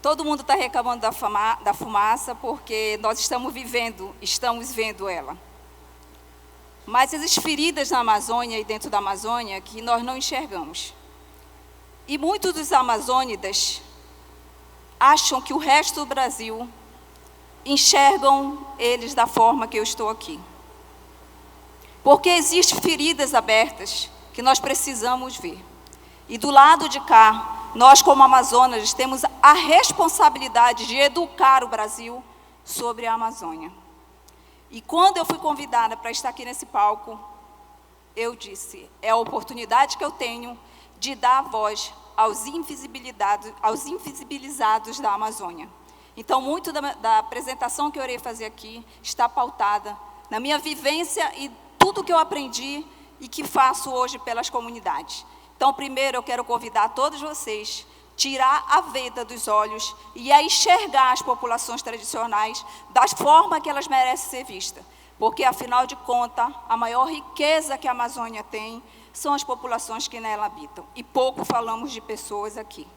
Todo mundo está reclamando da fumaça porque nós estamos vendo ela. Mas existem feridas na Amazônia e dentro da Amazônia que nós não enxergamos. E muitos dos amazônidas acham que o resto do Brasil enxergam eles da forma que eu estou aqui. Porque existem feridas abertas que nós precisamos ver. E do lado de cá, nós como Amazonas temos a responsabilidade de educar o Brasil sobre a Amazônia. E quando eu fui convidada para estar aqui nesse palco, eu disse, é a oportunidade que eu tenho de dar voz aos invisibilizados da Amazônia. Então, muito da apresentação que eu irei fazer aqui está pautada na minha vivência e tudo que eu aprendi e que faço hoje pelas comunidades. Então, primeiro, eu quero convidar todos vocês a tirar a venda dos olhos e a enxergar as populações tradicionais da forma que elas merecem ser vistas. Porque, afinal de contas, a maior riqueza que a Amazônia tem são as populações que nela habitam. E pouco falamos de pessoas aqui.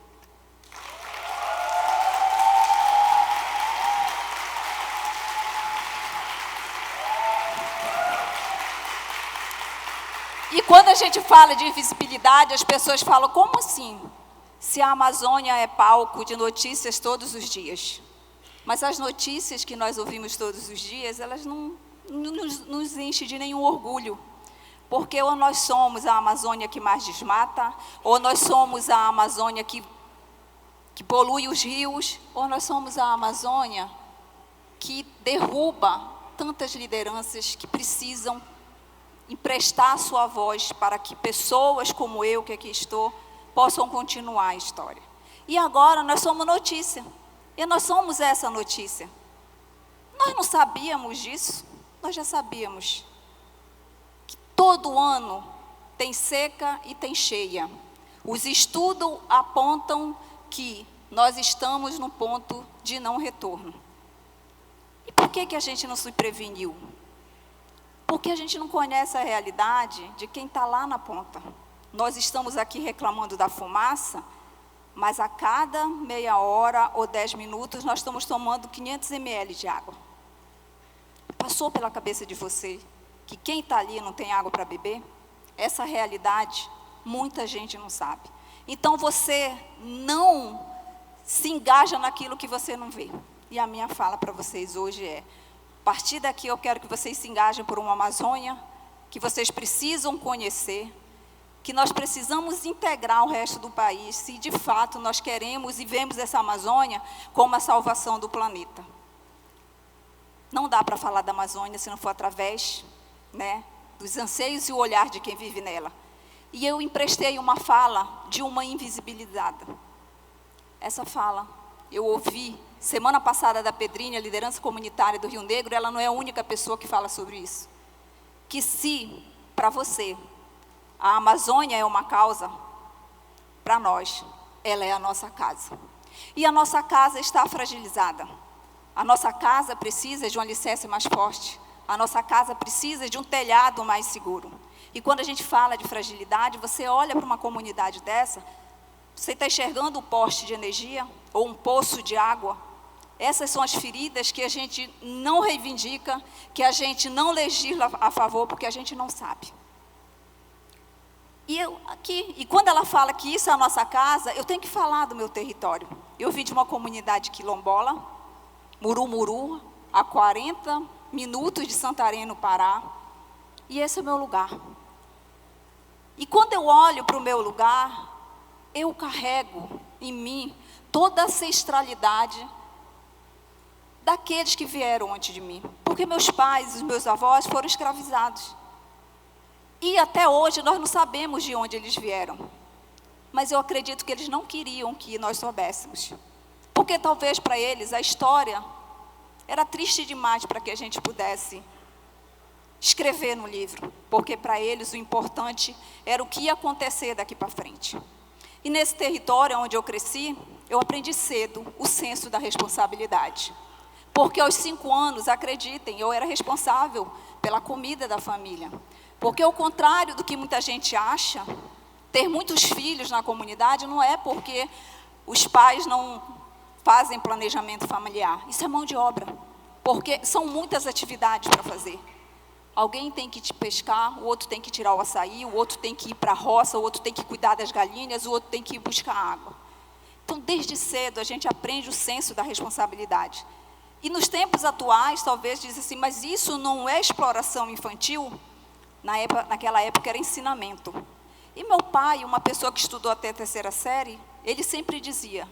E quando a gente fala de invisibilidade, as pessoas falam, como assim? Se a Amazônia é palco de notícias todos os dias. Mas as notícias que nós ouvimos todos os dias, elas não nos enchem de nenhum orgulho. Porque ou nós somos a Amazônia que mais desmata, ou nós somos a Amazônia que polui os rios, ou nós somos a Amazônia que derruba tantas lideranças que precisam emprestar sua voz para que pessoas como eu, que aqui estou, possam continuar a história. E agora nós somos notícia. E nós somos essa notícia. Nós não sabíamos disso? Nós já sabíamos. Que todo ano tem seca e tem cheia. Os estudos apontam que nós estamos no ponto de não retorno. E por que a gente não se preveniu? Porque a gente não conhece a realidade de quem está lá na ponta. Nós estamos aqui reclamando da fumaça, mas a cada meia hora ou 10 minutos nós estamos tomando 500 ml de água. Passou pela cabeça de você que quem está ali não tem água para beber? Essa realidade, muita gente não sabe. Então você não se engaja naquilo que você não vê. E a minha fala para vocês hoje é, a partir daqui eu quero que vocês se engajem por uma Amazônia, que vocês precisam conhecer, que nós precisamos integrar o resto do país, se de fato nós queremos e vemos essa Amazônia como a salvação do planeta. Não dá para falar da Amazônia se não for através, dos anseios e o olhar de quem vive nela. E eu emprestei uma fala de uma invisibilizada. Essa fala eu ouvi semana passada da Pedrinha, liderança comunitária do Rio Negro, ela não é a única pessoa que fala sobre isso. Que se, para você, a Amazônia é uma causa, para nós, ela é a nossa casa. E a nossa casa está fragilizada. A nossa casa precisa de um alicerce mais forte. A nossa casa precisa de um telhado mais seguro. E quando a gente fala de fragilidade, você olha para uma comunidade dessa, você está enxergando o poste de energia ou um poço de água? Essas são as feridas que a gente não reivindica, que a gente não legisla a favor, porque a gente não sabe. E quando ela fala que isso é a nossa casa, eu tenho que falar do meu território. Eu vim de uma comunidade quilombola, Murumuru, a 40 minutos de Santarém, no Pará, e esse é o meu lugar. E quando eu olho para o meu lugar, eu carrego em mim toda a ancestralidade daqueles que vieram antes de mim. Porque meus pais e os meus avós foram escravizados. E até hoje nós não sabemos de onde eles vieram. Mas eu acredito que eles não queriam que nós soubéssemos. Porque talvez para eles a história era triste demais para que a gente pudesse escrever no livro. Porque para eles o importante era o que ia acontecer daqui para frente. E nesse território onde eu cresci, eu aprendi cedo o senso da responsabilidade. Porque aos 5 anos, acreditem, eu era responsável pela comida da família. Porque ao contrário do que muita gente acha, ter muitos filhos na comunidade não é porque os pais não fazem planejamento familiar. Isso é mão de obra, porque são muitas atividades para fazer. Alguém tem que te pescar, o outro tem que tirar o açaí, o outro tem que ir para a roça, o outro tem que cuidar das galinhas, o outro tem que ir buscar água. Então, desde cedo, a gente aprende o senso da responsabilidade. E nos tempos atuais, talvez diz assim, mas isso não é exploração infantil? Naquela época era ensinamento. E meu pai, uma pessoa que estudou até a 3ª série, ele sempre dizia,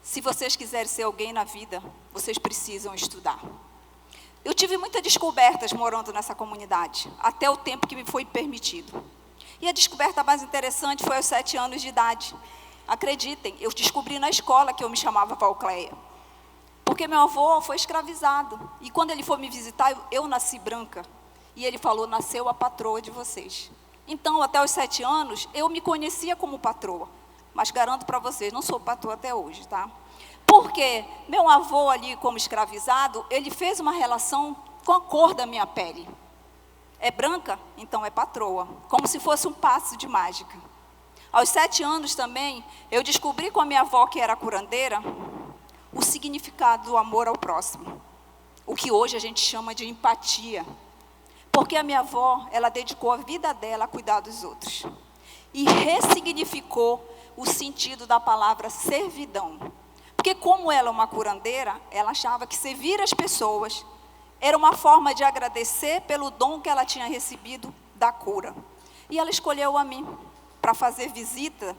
se vocês quiserem ser alguém na vida, vocês precisam estudar. Eu tive muitas descobertas morando nessa comunidade, até o tempo que me foi permitido. E a descoberta mais interessante foi aos 7 anos de idade. Acreditem, eu descobri na escola que eu me chamava Valcleia. Porque meu avô foi escravizado. E quando ele foi me visitar, eu nasci branca. E ele falou, nasceu a patroa de vocês. Então, até os 7 anos, eu me conhecia como patroa. Mas garanto para vocês, não sou patroa até hoje, tá? Porque meu avô ali, como escravizado, ele fez uma relação com a cor da minha pele. É branca? Então é patroa. Como se fosse um passe de mágica. Aos 7 anos também, eu descobri com a minha avó, que era curandeira, o significado do amor ao próximo. O que hoje a gente chama de empatia. Porque a minha avó, ela dedicou a vida dela a cuidar dos outros. E ressignificou o sentido da palavra servidão. Porque como ela é uma curandeira, ela achava que servir as pessoas era uma forma de agradecer pelo dom que ela tinha recebido da cura. E ela escolheu a mim para fazer visita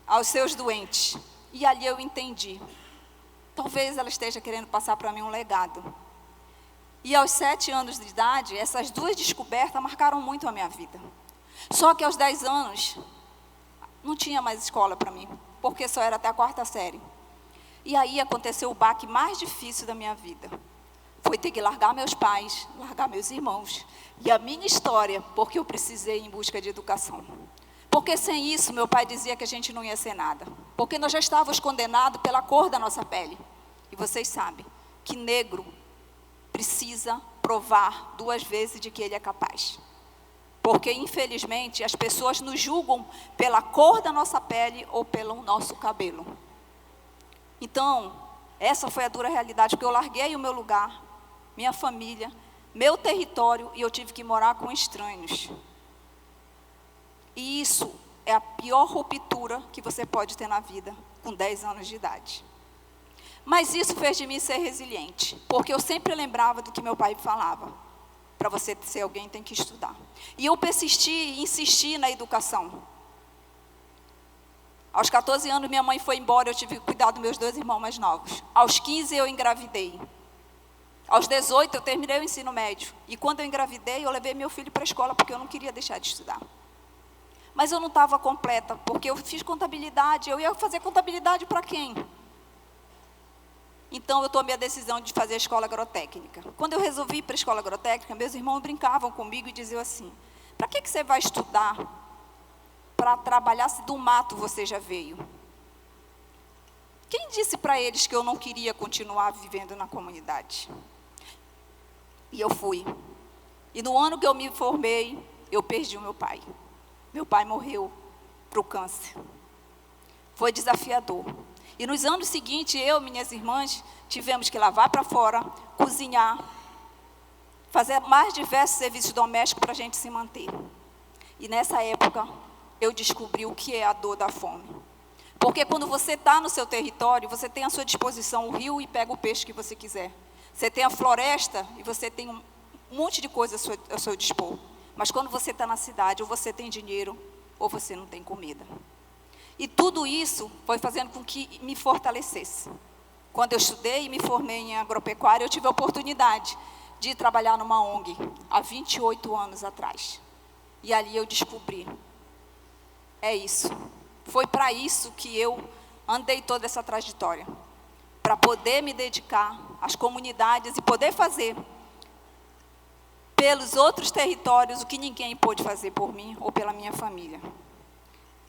aos seus doentes. E ali eu entendi. Talvez ela esteja querendo passar para mim um legado. E aos 7 anos de idade, essas 2 descobertas marcaram muito a minha vida. Só que aos 10 anos, não tinha mais escola para mim, porque só era até a 4ª série. E aí aconteceu o baque mais difícil da minha vida. Foi ter que largar meus pais, largar meus irmãos. E a minha história, porque eu precisei ir em busca de educação. Porque sem isso, meu pai dizia que a gente não ia ser nada. Porque nós já estávamos condenados pela cor da nossa pele. E vocês sabem que negro precisa provar 2 vezes de que ele é capaz. Porque, infelizmente, as pessoas nos julgam pela cor da nossa pele ou pelo nosso cabelo. Então, essa foi a dura realidade, porque eu larguei o meu lugar, minha família, meu território, e eu tive que morar com estranhos. E isso é a pior ruptura que você pode ter na vida, com 10 anos de idade. Mas isso fez de mim ser resiliente, porque eu sempre lembrava do que meu pai falava. Para você ser alguém, tem que estudar. E eu persisti e insisti na educação. Aos 14 anos, minha mãe foi embora, eu tive que cuidar dos meus 2 irmãos mais novos. Aos 15, eu engravidei. Aos 18, eu terminei o ensino médio. E quando eu engravidei, eu levei meu filho para a escola, porque eu não queria deixar de estudar. Mas eu não estava completa, porque eu fiz contabilidade. Eu ia fazer contabilidade para quem? Então, eu tomei a decisão de fazer a escola agrotécnica. Quando eu resolvi ir para a escola agrotécnica, meus irmãos brincavam comigo e diziam assim, para que você vai estudar? Para trabalhar, se do mato você já veio. Quem disse para eles que eu não queria continuar vivendo na comunidade? E eu fui. E no ano que eu me formei, eu perdi o meu pai. Meu pai morreu para o câncer. Foi desafiador. E nos anos seguintes, eu e minhas irmãs tivemos que lavar para fora, cozinhar, fazer mais diversos serviços domésticos para a gente se manter. E nessa época, eu descobri o que é a dor da fome. Porque quando você está no seu território, você tem à sua disposição o rio e pega o peixe que você quiser. Você tem a floresta e você tem um monte de coisa ao seu dispor. Mas quando você está na cidade, ou você tem dinheiro, ou você não tem comida. E tudo isso foi fazendo com que me fortalecesse. Quando eu estudei e me formei em agropecuária, eu tive a oportunidade de trabalhar numa ONG, há 28 anos atrás. E ali eu descobri, é isso. Foi para isso que eu andei toda essa trajetória. Para poder me dedicar às comunidades e poder fazer pelos outros territórios o que ninguém pôde fazer por mim ou pela minha família.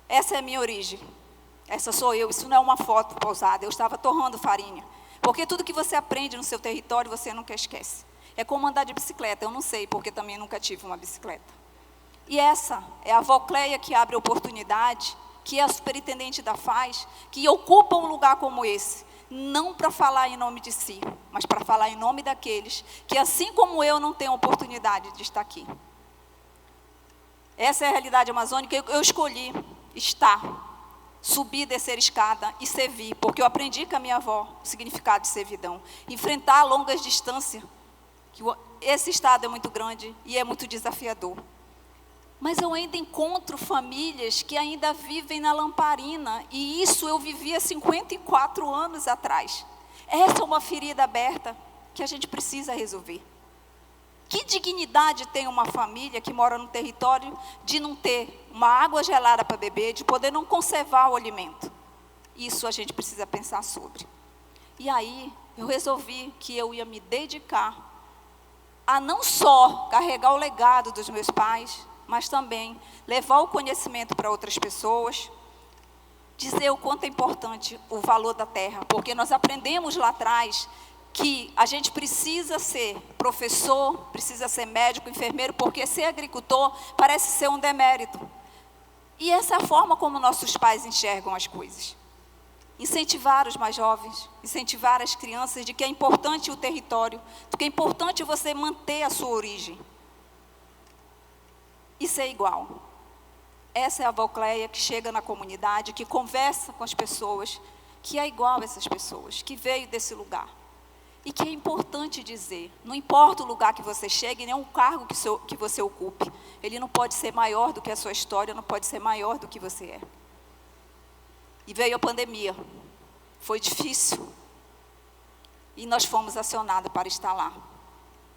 Essa é a minha origem. Essa sou eu. Isso não é uma foto pousada. Eu estava torrando farinha. Porque tudo que você aprende no seu território, você nunca esquece. É como andar de bicicleta. Eu não sei, porque também nunca tive uma bicicleta. E essa é a Valcleia que abre oportunidade que é a superintendente da FAS, que ocupa um lugar como esse, não para falar em nome de si, mas para falar em nome daqueles que, assim como eu, não têm oportunidade de estar aqui. Essa é a realidade amazônica. Eu escolhi estar, subir, descer escada e servir, porque eu aprendi com a minha avó o significado de servidão. Enfrentar longas distâncias, que esse estado é muito grande e é muito desafiador. Mas eu ainda encontro famílias que ainda vivem na lamparina, e isso eu vivia 54 anos atrás. Essa é uma ferida aberta que a gente precisa resolver. Que dignidade tem uma família que mora no território de não ter uma água gelada para beber, de poder não conservar o alimento? Isso a gente precisa pensar sobre. E aí eu resolvi que eu ia me dedicar a não só carregar o legado dos meus pais, mas também levar o conhecimento para outras pessoas, dizer o quanto é importante o valor da terra, porque nós aprendemos lá atrás que a gente precisa ser professor, precisa ser médico, enfermeiro, porque ser agricultor parece ser um demérito. E essa é a forma como nossos pais enxergam as coisas. Incentivar os mais jovens, incentivar as crianças de que é importante o território, de que é importante você manter a sua origem. E ser igual. Essa é a avó Cléia que chega na comunidade, que conversa com as pessoas, que é igual a essas pessoas, que veio desse lugar. E que é importante dizer, não importa o lugar que você chegue, nem o cargo que você ocupe, ele não pode ser maior do que a sua história, não pode ser maior do que você é. E veio a pandemia, foi difícil, e nós fomos acionados para estar lá,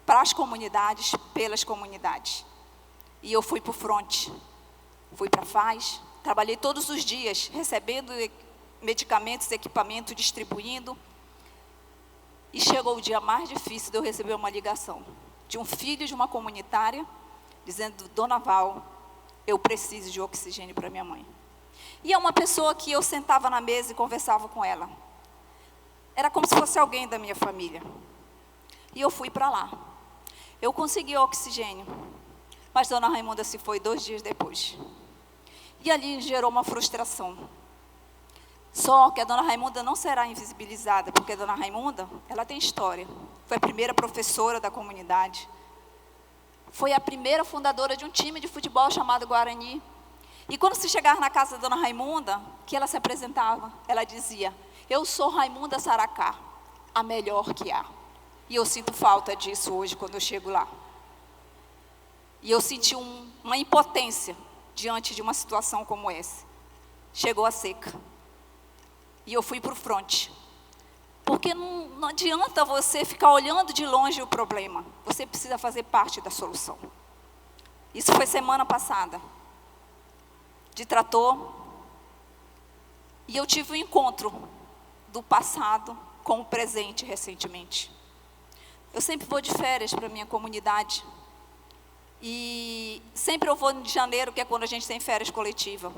para as comunidades, pelas comunidades. E eu fui para o fronte, fui para a FAS, trabalhei todos os dias, recebendo medicamentos, equipamento, distribuindo. E chegou o dia mais difícil de eu receber uma ligação de um filho de uma comunitária, dizendo: Dona Val, eu preciso de oxigênio para minha mãe. E é uma pessoa que eu sentava na mesa e conversava com ela. Era como se fosse alguém da minha família. E eu fui para lá. Eu consegui o oxigênio. Mas Dona Raimunda se foi 2 dias depois. E ali gerou uma frustração. Só que a Dona Raimunda não será invisibilizada, porque a Dona Raimunda, ela tem história. Foi a primeira professora da comunidade. Foi a primeira fundadora de um time de futebol chamado Guarani. E quando se chegava na casa da Dona Raimunda, que ela se apresentava, ela dizia: eu sou Raimunda Saracá, a melhor que há. E eu sinto falta disso hoje quando eu chego lá. E eu senti uma impotência diante de uma situação como essa. Chegou a seca. E eu fui para o fronte. Porque não adianta você ficar olhando de longe o problema. Você precisa fazer parte da solução. Isso foi semana passada. De trator. E eu tive um encontro do passado com o presente recentemente. Eu sempre vou de férias para a minha comunidade. E sempre eu vou em janeiro, que é quando a gente tem férias coletivas.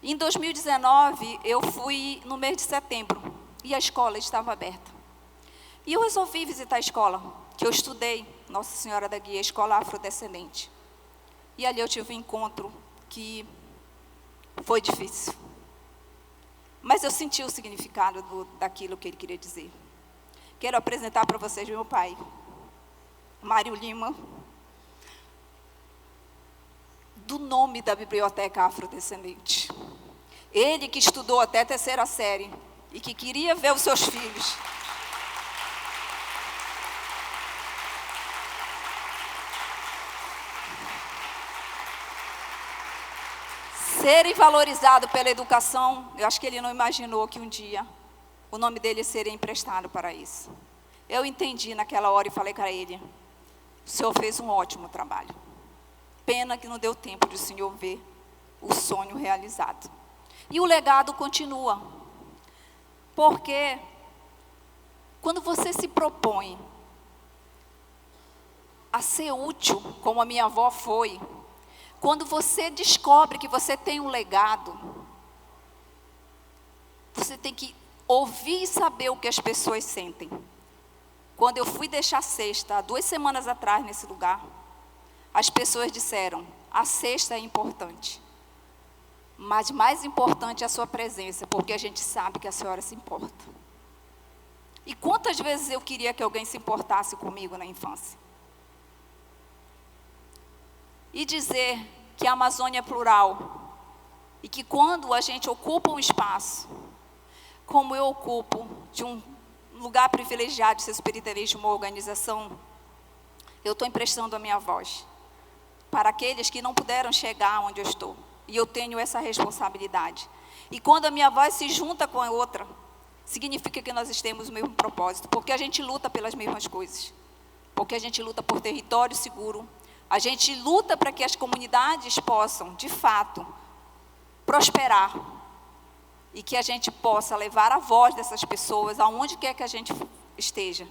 Em 2019, eu fui no mês de setembro, e a escola estava aberta. E eu resolvi visitar a escola, que eu estudei, Nossa Senhora da Guia, escola afrodescendente. E ali eu tive um encontro que foi difícil. Mas eu senti o significado daquilo que ele queria dizer. Quero apresentar para vocês meu pai, Mário Lima, do nome da Biblioteca Afrodescendente. Ele que estudou até 3ª série e que queria ver os seus filhos serem valorizados pela educação. Eu acho que ele não imaginou que um dia o nome dele seria emprestado para isso. Eu entendi naquela hora e falei para ele: o senhor fez um ótimo trabalho. Pena que não deu tempo de o senhor ver o sonho realizado. E o legado continua. Porque quando você se propõe a ser útil, como a minha avó foi, quando você descobre que você tem um legado, você tem que ouvir e saber o que as pessoas sentem. Quando eu fui deixar a cesta, há 2 semanas atrás, nesse lugar, as pessoas disseram: a cesta é importante, Mas mais importante é a sua presença, porque a gente sabe que a senhora se importa. E quantas vezes eu queria que alguém se importasse comigo na infância? E dizer que a Amazônia é plural, e que quando a gente ocupa um espaço, como eu ocupo, de um lugar privilegiado de ser espiritualista, uma organização, eu estou emprestando a minha voz para aqueles que não puderam chegar onde eu estou. E eu tenho essa responsabilidade. E quando a minha voz se junta com a outra, significa que nós temos o mesmo propósito, porque a gente luta pelas mesmas coisas. Porque a gente luta por território seguro, a gente luta para que as comunidades possam, de fato, prosperar. E que a gente possa levar a voz dessas pessoas aonde quer que a gente esteja.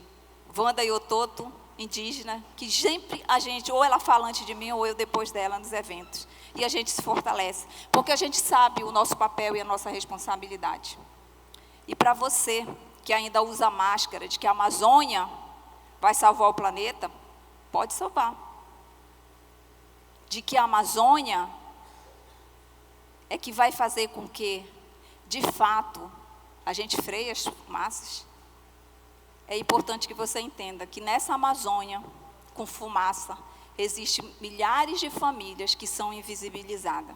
Wanda Iototo, indígena, que sempre a gente, ou ela fala antes de mim, ou eu depois dela nos eventos. E a gente se fortalece, porque a gente sabe o nosso papel e a nossa responsabilidade. E para você, que ainda usa máscara, de que a Amazônia vai salvar o planeta, pode salvar. De que a Amazônia é que vai fazer com que, de fato, a gente freie as fumaças. É importante que você entenda que nessa Amazônia, com fumaça, existem milhares de famílias que são invisibilizadas.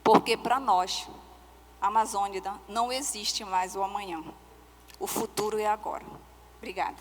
Porque para nós, Amazônia, não existe mais o amanhã. O futuro é agora. Obrigada.